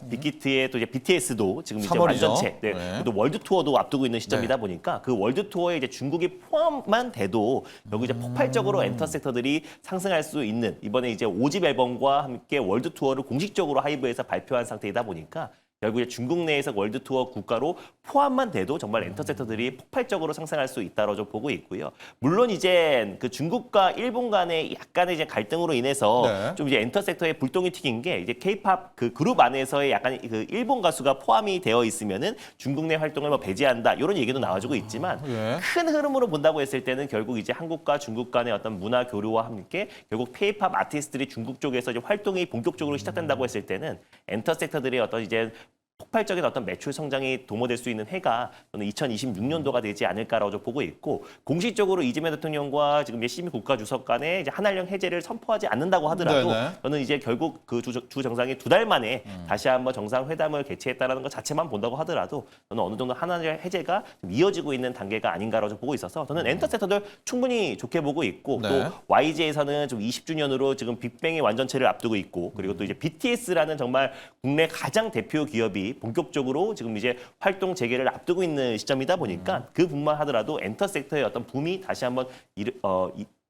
빅히트의 또 이제 BTS도 지금 이제 3월이죠. 완전체, 네. 또 월드 투어도 앞두고 있는 시점이다 보니까 그 월드 투어에 이제 중국이 포함만 돼도 결국 이제 폭발적으로 엔터 섹터들이 상승할 수 있는 이번에 이제 5집 앨범과 함께 월드 투어를 공식적으로 하이브에서 발표한 상태이다 보니까 결국 이제 중국 내에서 월드 투어 국가로 포함만 돼도 정말 엔터 섹터들이 폭발적으로 상승할 수 있다고 좀 보고 있고요. 물론 이제 그 중국과 일본 간의 약간의 이제 갈등으로 인해서 네. 좀 이제 엔터 섹터에 불똥이 튀긴 게 이제 K-팝 그 그룹 안에서의 약간 그 일본 가수가 포함이 되어 있으면은 중국 내 활동을 뭐 배제한다 이런 얘기도 나와주고 있지만 예. 큰 흐름으로 본다고 했을 때는 결국 이제 한국과 중국 간의 어떤 문화 교류와 함께 결국 K-팝 아티스트들이 중국 쪽에서 이제 활동이 본격적으로 시작된다고 했을 때는 엔터 섹터들의 어떤 이제 폭발적인 어떤 매출 성장이 도모될 수 있는 해가 저는 2026년도가 되지 않을까라고 좀 보고 있고 공식적으로 이재명 대통령과 지금 시진핑 국가주석 간에 이제 한알령 해제를 선포하지 않는다고 하더라도 네네. 저는 이제 결국 그 주 정상이 2달 만에 다시 한번 정상회담을 개최했다라는 것 자체만 본다고 하더라도 저는 어느 정도 한알령 해제가 좀 이어지고 있는 단계가 아닌가라고 좀 보고 있어서 저는 엔터 섹터들 충분히 좋게 보고 있고 네. 또 YG에서는 좀 20주년으로 지금 빅뱅의 완전체를 앞두고 있고 그리고 또 이제 BTS라는 정말 국내 가장 대표 기업이 본격적으로 지금 이제 활동 재개를 앞두고 있는 시점이다 보니까 그 분만 하더라도 엔터 섹터의 어떤 붐이 다시 한번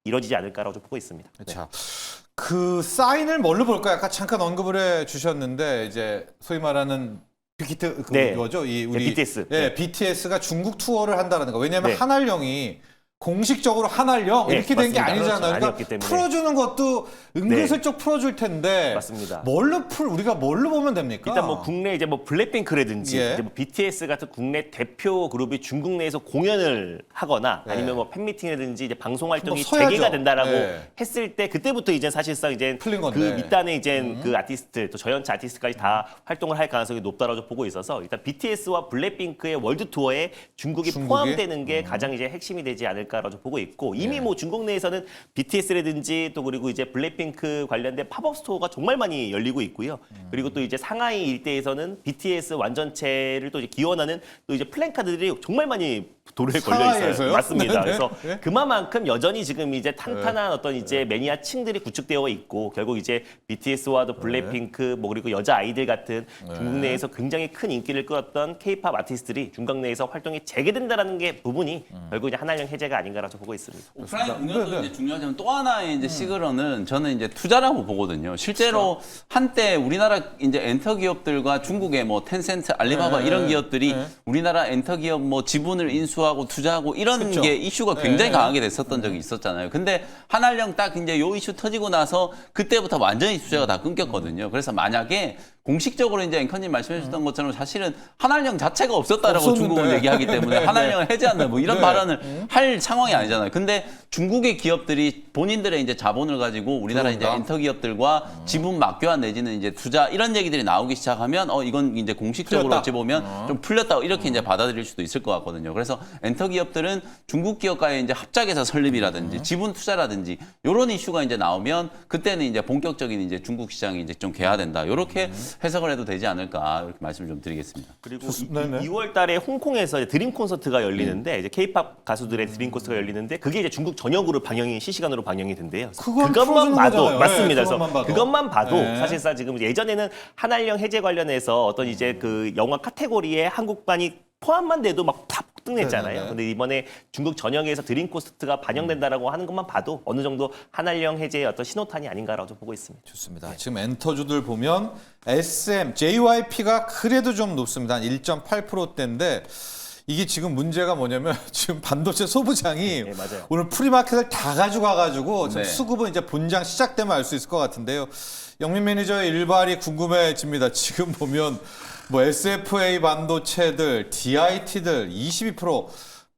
이뤄지지 않을까라고 좀 보고 있습니다. 네. 자, 그 사인을 뭘로 볼까요? 아까 잠깐 언급을 해 주셨는데 이제 소위 말하는 빅히트 그거죠. 이 우리 BTS. 예, 네. BTS가 중국 투어를 한다는 거. 왜냐하면 네. 한알령이 공식적으로 한알령 네, 이렇게 된 게 맞습니다. 아니잖아요. 그렇죠. 그러니까 아니었기 때문에. 풀어주는 것도 은근슬쩍 풀어줄 텐데 맞습니다. 우리가 뭘로 보면 됩니까? 일단 뭐 국내 이제 뭐 블랙핑크라든지 예. 이제 뭐 BTS 같은 국내 대표 그룹이 중국 내에서 공연을 하거나 네. 아니면 뭐 팬미팅이라든지 이제 방송 활동이 한번 서야죠. 재개가 된다라고 네. 했을 때 그때부터 이제 사실상 이제 풀린 건데. 그 밑단에 이제 그 아티스트 또 저연차 아티스트까지 다 활동을 할 가능성이 높다라고 보고 있어서 일단 BTS와 블랙핑크의 월드 투어에 중국이 포함되는 게 가장 이제 핵심이 되지 않을까라고 보고 있고 이미 예. 뭐 중국 내에서는 BTS라든지 또 그리고 이제 블랙핑크 관련된 팝업 스토어가 정말 많이 열리고 있고요. 그리고 또 이제 상하이 일대에서는 BTS 완전체를 또 이제 기원하는 또 이제 플랜카드들이 정말 많이 도로에 걸려 있어요. 상하이에서요? 맞습니다. 네네. 그래서 네. 그만큼 여전히 지금 이제 탄탄한 어떤 이제 매니아층들이 구축되어 있고 결국 이제 BTS와도 블랙핑크 뭐 그리고 여자 아이들 같은 중국 내에서 굉장히 큰 인기를 끌었던 K-팝 아티스트들이 중국 내에서 활동이 재개된다라는 게 부분이 결국 이제 한알령 해제가 아닌가라고 보고 있습니다. 오프라인 공연도 네, 네. 이제 중요하지만 또 하나의 이제 시그널은 저는 이제 투자라고 보거든요. 실제로 한때 우리나라 이제 엔터 기업들과 중국의 뭐 텐센트, 알리바바 네, 이런 기업들이 네. 우리나라 엔터 기업 뭐 지분을 인수하고 투자하고 이런 그렇죠. 게 이슈가 굉장히 네. 강하게 됐었던 적이 있었잖아요. 근데 한알령 딱 이제 요 이슈 터지고 나서 그때부터 완전히 투자가 다 끊겼거든요. 그래서 만약에 공식적으로 이제 앵커님 말씀해 주셨던 것처럼 사실은 한알령 자체가 없었다라고 없었는데. 중국은 얘기하기 때문에 네, 한알령을 해제한다 뭐 이런 네. 발언을 할 상황이 아니잖아요. 근데 중국의 기업들이 본인들의 이제 자본을 가지고 우리나라 이제 들어온다. 엔터 기업들과 지분 막교환 내지는 이제 투자 이런 얘기들이 나오기 시작하면 이건 이제 공식적으로 풀렸다. 어찌 보면 좀 풀렸다 이렇게 이제 받아들일 수도 있을 것 같거든요. 그래서 엔터 기업들은 중국 기업과의 이제 합작해서 설립이라든지 지분 투자라든지 이런 이슈가 이제 나오면 그때는 이제 본격적인 이제 중국 시장이 이제 좀 개화된다. 이렇게 해석을 해도 되지 않을까 이렇게 말씀을 좀 드리겠습니다. 그리고 네네. 2월 달에 홍콩에서 드림 콘서트가 열리는데 이제 K-팝 가수들의 드림 콘서트가 열리는데 그게 이제 중국 전역으로 실시간으로 방영이 된대요. 그건 그것만 풀어주는 봐도 거잖아요. 맞습니다. 네, 그것만 그래서 봐도. 그것만 봐도 네. 사실상 지금 예전에는 한알령 해제 관련해서 어떤 이제 그 영화 카테고리에 한국판이 포함만 돼도 막 급등했잖아요. 네네네. 근데 이번에 중국 전역에서 드림 코스트가 반영된다라고 하는 것만 봐도 어느 정도 한알령 해제의 어떤 신호탄이 아닌가라고 좀 보고 있습니다. 좋습니다. 지금 엔터주들 보면 SM, JYP가 그래도 좀 높습니다. 한 1.8%대인데 이게 지금 문제가 뭐냐면 지금 반도체 소부장이 네, 맞아요. 오늘 프리마켓을 다 가져가가지고 지금 네. 수급은 이제 본장 시작되면 알 수 있을 것 같은데요. 영민 매니저의 일발이 궁금해집니다. 지금 보면 뭐 SFA 반도체들, DIT들 22%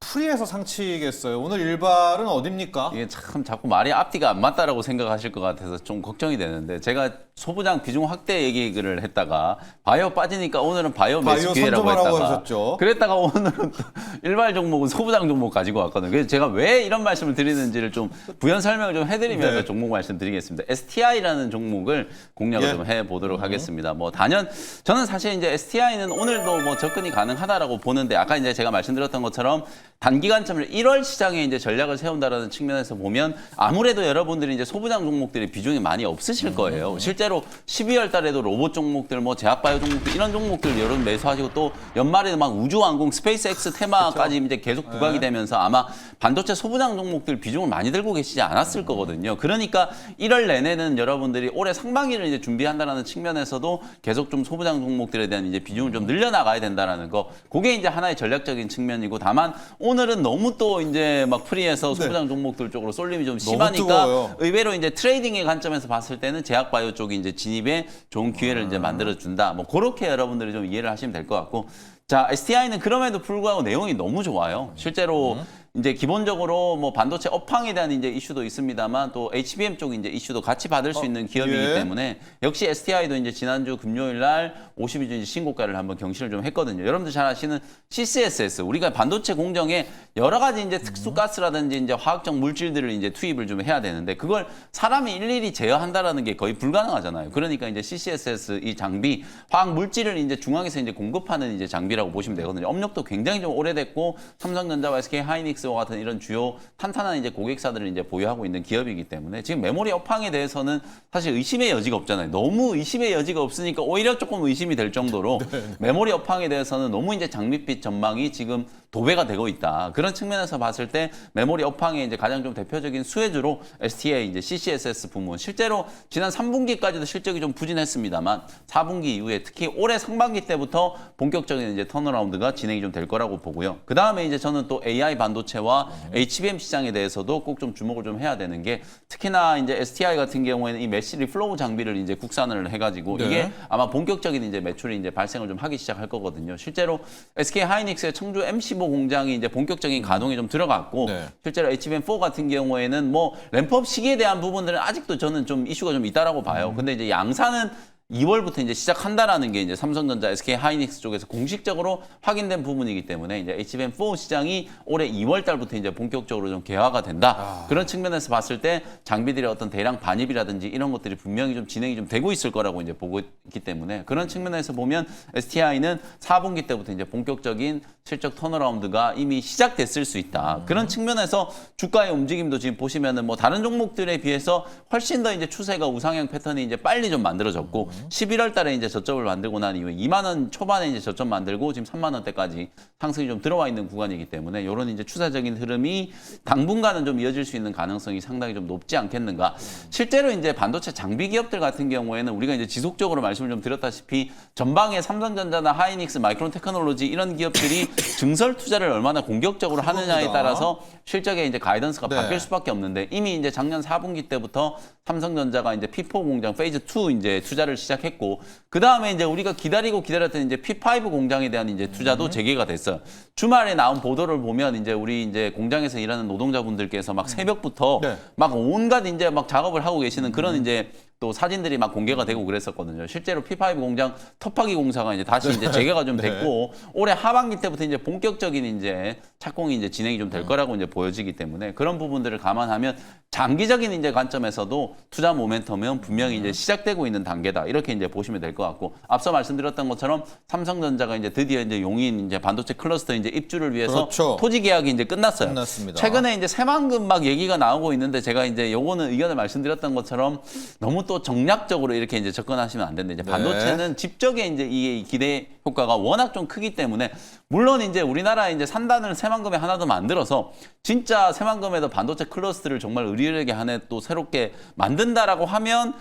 프리에서 상치겠어요. 오늘 일발은 어딥니까? 이게 참 자꾸 말이 앞뒤가 안 맞다라고 생각하실 것 같아서 좀 걱정이 되는데 제가 소부장 비중 확대 얘기를 했다가 바이오 빠지니까 오늘은 바이오 매수 바이오 기회라고 선점하라고 했다가 하셨죠. 그랬다가 오늘은 또 일발 종목은 소부장 종목 가지고 왔거든요. 그래서 제가 왜 이런 말씀을 드리는지를 좀 부연 설명을 좀 해드리면서 네. 종목 말씀드리겠습니다. STI라는 종목을 공략을 예. 좀 해보도록 하겠습니다. 뭐 단연 저는 사실 이제 STI는 오늘도 뭐 접근이 가능하다라고 보는데 아까 이제 제가 말씀드렸던 것처럼 단기간점을 1월 시장에 이제 전략을 세운다라는 측면에서 보면 아무래도 여러분들이 이제 소부장 종목들이 비중이 많이 없으실 거예요. 실제로 12월 달에도 로봇 종목들, 뭐 제약바이오 종목들 이런 종목들 여러분 매수하시고 또 연말에는 막 우주항공, 스페이스X 테마까지 이제 계속 부각이 되면서 아마 반도체 소부장 종목들 비중을 많이 들고 계시지 않았을 거거든요. 그러니까 1월 내내는 여러분들이 올해 상반기를 이제 준비한다라는 측면에서도 계속 좀 소부장 종목들에 대한 이제 비중을 좀 늘려나가야 된다라는 거. 그게 이제 하나의 전략적인 측면이고 다만 오늘은 너무 또 이제 막 프리에서 소부장 종목들 쪽으로 쏠림이 좀 심하니까 뜨거워요. 의외로 이제 트레이딩의 관점에서 봤을 때는 제약바이오 쪽이 이제 진입에 좋은 기회를 이제 만들어 준다. 뭐 그렇게 여러분들이 좀 이해를 하시면 될 것 같고. 자, STI는 그럼에도 불구하고 내용이 너무 좋아요. 실제로 이제 기본적으로 뭐 반도체 업황에 대한 이제 이슈도 있습니다만 또 HBM 쪽 이제 이슈도 같이 받을 수 있는 기업이기 예. 때문에 역시 STI도 이제 지난주 금요일 날 52주 이제 신고가를 한번 경신을 좀 했거든요. 여러분들 잘 아시는 CCSS 우리가 반도체 공정에 여러 가지 이제 특수 가스라든지 이제 화학적 물질들을 이제 투입을 좀 해야 되는데 그걸 사람이 일일이 제어한다라는 게 거의 불가능하잖아요. 그러니까 이제 CCSS 이 장비 화학 물질을 이제 중앙에서 이제 공급하는 이제 장비라고 보시면 되거든요. 업력도 굉장히 좀 오래됐고 삼성전자와 SK 하이닉스와 같은 이런 주요 탄탄한 이제 고객사들을 이제 보유하고 있는 기업이기 때문에 지금 메모리 업황에 대해서는 사실 의심의 여지가 없잖아요. 너무 의심의 여지가 없으니까 오히려 조금 의심이 될 정도로 메모리 업황에 대해서는 너무 이제 장밋빛 전망이 지금 도배가 되고 있다. 그런 측면에서 봤을 때 메모리 업황의 이제 가장 좀 대표적인 수혜주로 STA 이제 CCSS 부문 실제로 지난 3분기까지도 실적이 좀 부진했습니다만 4분기 이후에 특히 올해 상반기 때부터 본격적인 이제 턴어라운드가 진행이 좀 될 거라고 보고요. 그 다음에 이제 저는 또 AI 반도체와 HBM 시장에 대해서도 꼭 좀 주목을 좀 해야 되는 게 특히나 이제 STI 같은 경우에는 이 메시 리플로우 장비를 이제 국산을 해가지고 네. 이게 아마 본격적인 이제 매출이 이제 발생을 좀 하기 시작할 거거든요. 실제로 SK 하이닉스의 청주 M15 공장이 이제 본격적인 가동이 좀 들어갔고 네. 실제로 HBM4 같은 경우에는 뭐 램프업 시기에 대한 부분들은 아직도 저는 좀 이슈가 좀 있다라고 봐요. 근데 이제 양산은 2월부터 이제 시작한다라는 게 이제 삼성전자, SK 하이닉스 쪽에서 공식적으로 확인된 부분이기 때문에 이제 HBM4 시장이 올해 2월 달부터 이제 본격적으로 좀 개화가 된다. 그런 측면에서 봤을 때 장비들의 어떤 대량 반입이라든지 이런 것들이 분명히 좀 진행이 좀 되고 있을 거라고 이제 보고 있기 때문에 그런 측면에서 보면 STI는 4분기 때부터 이제 본격적인 실적 턴어라운드가 이미 시작됐을 수 있다. 그런 측면에서 주가의 움직임도 지금 보시면은 뭐 다른 종목들에 비해서 훨씬 더 이제 추세가 우상향 패턴이 이제 빨리 좀 만들어졌고 11월 달에 이제 저점을 만들고 난 이후에 2만 원 초반에 이제 저점 만들고 지금 3만 원대까지 상승이 좀 들어와 있는 구간이기 때문에 이런 이제 추세적인 흐름이 당분간은 좀 이어질 수 있는 가능성이 상당히 좀 높지 않겠는가. 실제로 이제 반도체 장비 기업들 같은 경우에는 우리가 이제 지속적으로 말씀을 좀 드렸다시피 전방에 삼성전자나 하이닉스, 마이크론 테크놀로지 이런 기업들이 증설 투자를 얼마나 공격적으로 하느냐에 따라서 실적의 이제 가이던스가 네. 바뀔 수밖에 없는데 이미 이제 작년 4분기 때부터 삼성전자가 이제 P4 공장 페이즈 2 이제 투자를 시작했고 그 다음에 이제 우리가 기다렸던 이제 P5 공장에 대한 이제 투자도 재개가 됐어요. 주말에 나온 보도를 보면 이제 우리 이제 공장에서 일하는 노동자분들께서 막 새벽부터 네. 막 온갖 이제 막 작업을 하고 계시는 그런 이제 또 사진들이 막 공개가 되고 그랬었거든요. 실제로 P5 공장 터파기 공사가 이제 다시 이제 재개가 좀 됐고 올해 하반기 때부터 이제 본격적인 이제 착공이 이제 진행이 좀 될 거라고 이제 보여지기 때문에 그런 부분들을 감안하면 장기적인 이제 관점에서도 투자 모멘텀은 분명히 이제 시작되고 있는 단계다. 이렇게 이제 보시면 될 것 같고 앞서 말씀드렸던 것처럼 삼성전자가 이제 드디어 이제 용인 이제 반도체 클러스터 이제 입주를 위해서 그렇죠. 토지 계약이 이제 끝났어요. 끝났습니다. 최근에 이제 새만금 막 얘기가 나오고 있는데 제가 이제 요거는 의견을 말씀드렸던 것처럼 너무 또 정략적으로 이렇게 이제 접근하시면 안 되는데 이제 반도체는 집적에 이제 이 기대 효과가 워낙 좀 크기 때문에 물론 이제 우리나라 이제 산단을 새만금에 하나 더 만들어서 진짜 새만금에도 반도체 클러스터를 정말 의리하게 하나 또 새롭게 만든다라고 하면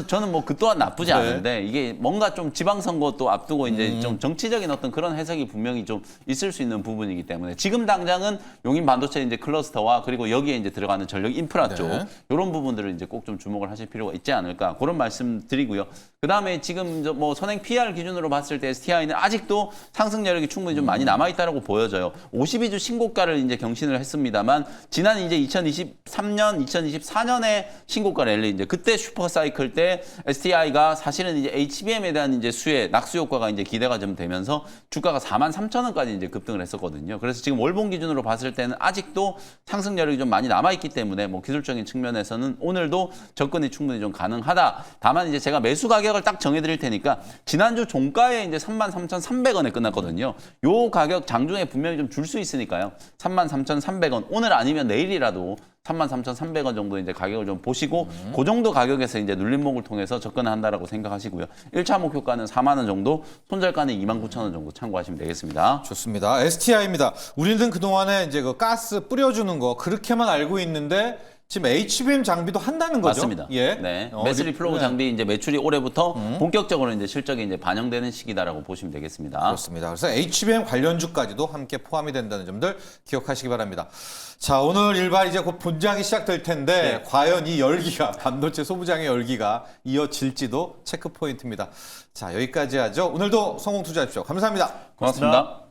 저는 뭐 그 또한 나쁘지 않은데 이게 뭔가 좀 지방선거 또 앞두고 이제 좀 정치적인 어떤 그런 해석이 분명히 좀 있을 수 있는 부분이기 때문에 지금 당장은 용인 반도체 이제 클러스터와 그리고 여기에 이제 들어가는 전력 인프라 쪽 이런 부분들을 이제 꼭 좀 주목을 하실 필요가 있지 않을까 그런 말씀 드리고요. 그 다음에 지금 뭐 선행 PR 기준으로 봤을 때 STI는 아직도 상승 여력이 충분히 좀 많이 남아 있다라고 보여져요. 52주 신고가를 이제 경신을 했습니다만 지난 이제 2023년, 2024년에 신고가 랠리 이제 그때 슈퍼 사이클 때 STI가 사실은 이제 HBM에 대한 이제 수혜 낙수 효과가 이제 기대가 좀 되면서 주가가 43,000원까지 이제 급등을 했었거든요. 그래서 지금 월봉 기준으로 봤을 때는 아직도 상승 여력이 좀 많이 남아 있기 때문에 뭐 기술적인 측면에서는 오늘도 접근이 충분히 좀 가능하다. 다만 이제 제가 매수 가격을 딱 정해드릴 테니까 지난주 종가에 이제 33,300원에 끝났거든요. 요 가격 장중에 분명히 좀 줄 수 있으니까요. 33,300원 오늘 아니면 내일이라도 33,300원 정도 이제 가격을 좀 보시고 그 정도 가격에서 이제 눌림목을 통해서 접근을 한다라고 생각하시고요. 1차 목표가는 4만 원 정도, 손절가는 29,000원 정도 참고하시면 되겠습니다. 좋습니다. STI입니다. 우리는 그동안에 이제 그 가스 뿌려주는 거 그렇게만 알고 있는데 지금 HBM 장비도 한다는 거죠? 맞습니다. 예. 네. 매스리 플로우 장비 이제 매출이 올해부터 본격적으로 이제 실적이 이제 반영되는 시기다라고 보시면 되겠습니다. 그렇습니다. 그래서 HBM 관련주까지도 함께 포함이 된다는 점들 기억하시기 바랍니다. 자, 오늘 일발 이제 곧 본장이 시작될 텐데 과연 이 열기가 반도체 소부장의 열기가 이어질지도 체크 포인트입니다. 자, 여기까지 하죠. 오늘도 성공 투자하십시오. 감사합니다. 고맙습니다.